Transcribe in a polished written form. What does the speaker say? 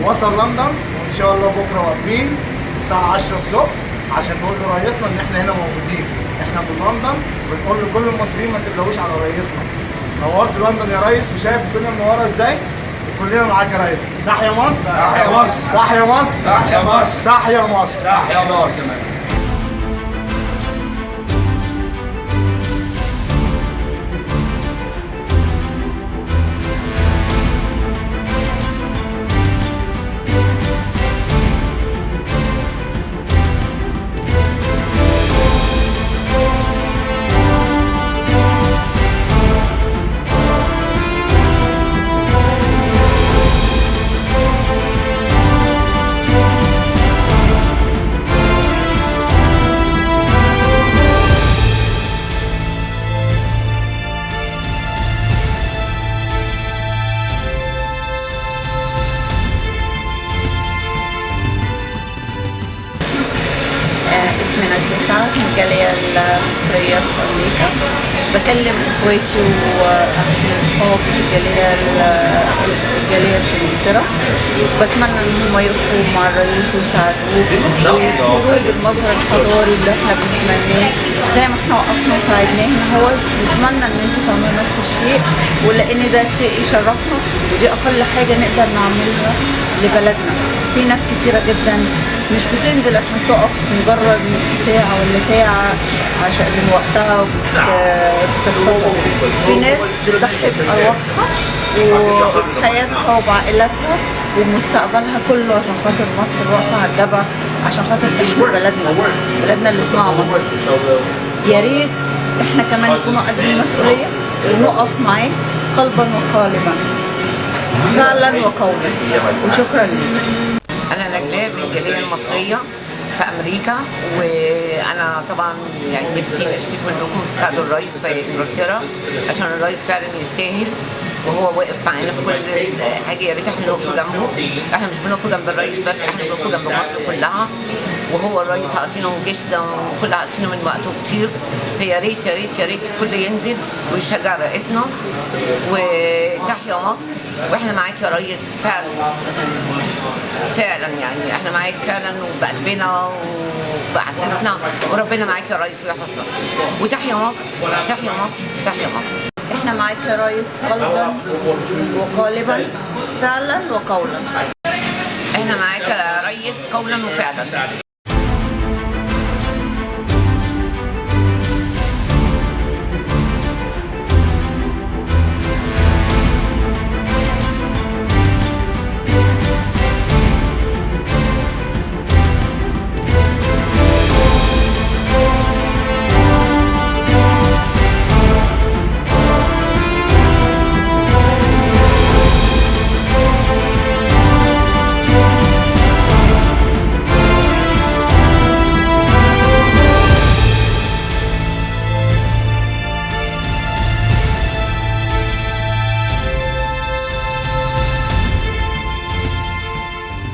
وصل لندن، وان شاء الله بكره واقفين الساعه 10 الصبح عشان نقول لرئيسنا ان احنا هنا موجودين. احنا من لندن بنقول لكل المصريين ما تقلقوش على رئيسنا. نورت لندن يا ريس، وشايف الدنيا منوره ازاي، وكلنا معاك يا ريس. تحيا مصر، تحيا مصر، تحيا مصر، تحيا مصر، تحيا مصر، تحيا مصر. اسمي نادية سعد من الجالية المصرية في أمريكا. بكلم إخواتي وأهلي وأصحابي في الجالية في إنجلترا. بتمنى إن هم يقفوا مع الرئيس ويساعدوه ويصوروا بالمظهر الحضاري اللي إحنا بنتمناه زي ما إحنا وقفنا وساعدناه. هو بنتمنى إن أنتوا تعملوا نفس الشيء، ولأن ده شيء يشرفنا ودي أقل حاجة نقدر نعملها لبلدنا. في ناس كتيرة جدا مش بتنزل عشان تقف مجرد نص ساعة ولا ساعة عشان من وقتها وبتتخطط. في ناس بتضحي بأرواحها وبحياتها وبعائلاتها ومستقبلها كله عشان خاطر مصر، واقفة على الجبهة عشان خاطر تحمي بلدنا اللي اسمها مصر. يا ريت احنا كمان نكونوا قد المسؤولية ونقف معاه قلبا وقالبا، فعلا وقولا. وشكرا لك. أنا نجلاء من الجالية المصرية في أمريكا، وأنا طبعا يعني نفسي منكم تساعدوا الرئيس في إنجلترا عشان الرئيس فعلا يستاهل، وهو واقف معانا في كل حاجة. يا ريت احنا نقف جنبه. احنا مش بنقف جنب الرئيس بس، احنا بنقف جنب مصر كلها. وهو الرئيس عاطينا جيش ده وكل عاطينا من وقته كتير، فيا ريت يا ريت يا ريت الكل ينزل ويشجع رئيسنا. وتحيا مصر، واحنا معاك يا ريس فعلا فعلا، يعني احنا معاك فعلا وبقلبنا وبأحساسنا، وربنا معاك يا ريس ويحفظك. وتحيا مصر، تحيا مصر، تحيا مصر. احنا معاك يا ريس قلبا وقالبا، فعلا وقولا. احنا معاك يا ريس قولا وفعلا.